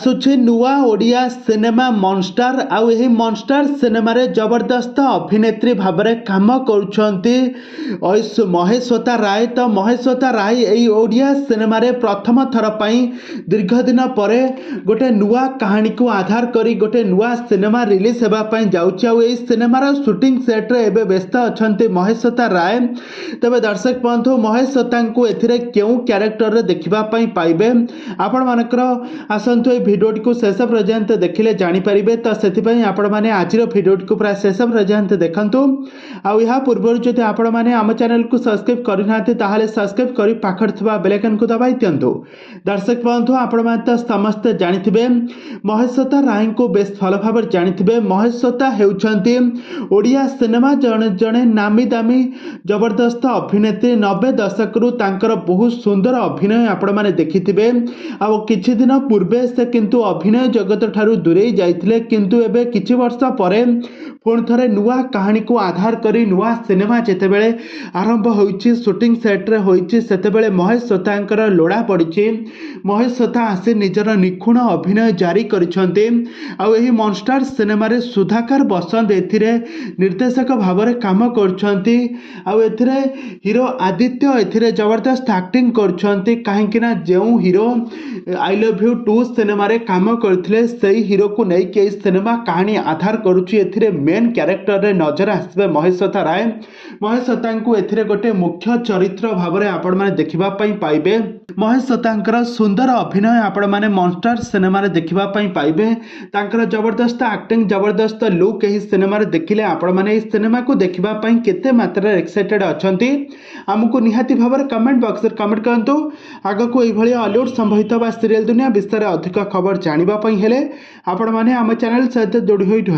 आसुछि नुआ Odia cinema monster आउ एही मॉन्स्टर सिनेमा रे जबरदस्त अभिनेत्री भाबरे काम करुछंती महेश्वता राय। तो महेश्वता राय एही ओडिया सिनेमा रे प्रथम थर पई दीर्घ दिन परे गोटे नुआ कहानी को आधार करी गोटे नुआ सिनेमा रिलीज हेबा पई जाउछि। आउ एही सिनेमार शूटिंग सेट रे एबे व्यस्त अछंती महेश्वता राय। तबे दर्शक बंधु महेश्वता को एथिरे केउ कैरेक्टर रे देखिबा पई पाइबे आपण मानकर आसंतु ए भिडियोटी को शेष पर्यंत देखिले जानीपारे। तो से आपण मैंने आज भिडियोटी को प्राय शेष पर्यंत देखु। आ पूर्व जदि आपण मैंने आम चैनल को सब्सक्राइब करना सब्सक्राइब कर पाखर थिबा बेल आइकन को दबाई दिंतु। दर्शक बंधु आपण मैंने तो समस्ते जानिथिबे महेश्वता राय को बेस भल भाव जानिथिबे। महेश्वता हेउछंती ओडिया सिनेमा जड़े जड़े नामी दामी जबरदस्त अभिनेत्री 90 दशक रु तांकर बहुत सुंदर अभिनय आपण मैंने देखिथिबे। आ किछि दिन पूर्वे से किंतु अभिनय जगत ठारू दूरे जाइथिले किंतु एबे किछि वर्ष परे पुणी थरे नुआ कहानी को आधार करी नुआ सिनेमा जेतेबेले आरंभ होइछि शूटिंग सेट रे होइछि सेतेबेले महेश्वतांकर लोड़ा पड़िछि। महेश्वता आसी निजर निखुण अभिनय जारी करिसंती। आ एही मॉन्स्टर सिनेमा रे सुधाकर बसंत एथिरे निर्देशक भाव रे काम करछंती। आ एथिरे हीरो आदित्य एथिरे जबरदस्त एक्टिंग करछंती काहेकि ना जेउ hero I love you 2 cinema रे काम करथिले सेही हीरो को नै के सिनेमा कहानी आधार करूछि। एथिरे मेन कैरेक्टर रे नजर आसबे महेश्वता राय। महेश्वता को एथिरे गोटे मुख्य चरित्र भाव रे आपण माने देखिबा पई पाइबे। महेश्वतांकर सुंदर अभिनय आपण माने मॉन्स्टर सिनेमा रे देखिबा पई पाइबे। तांकर जबरदस्त एक्टिंग जबरदस्त लुक एही सिनेमा रे देखिले आपण माने इस सिनेमा को देखिबा पई केते मात्रा रे एक्साइटेड अछंती हमकु निहाती भाव रे कमेंट बॉक्स रे कमेंट करंतु। आगो को एही भली हॉलीवुड संबंधित बा सीरियल दुनिया विस्तार अधिक खबर जानिबा पई हेले आपण माने हम चैनल सहित जोड़ी होई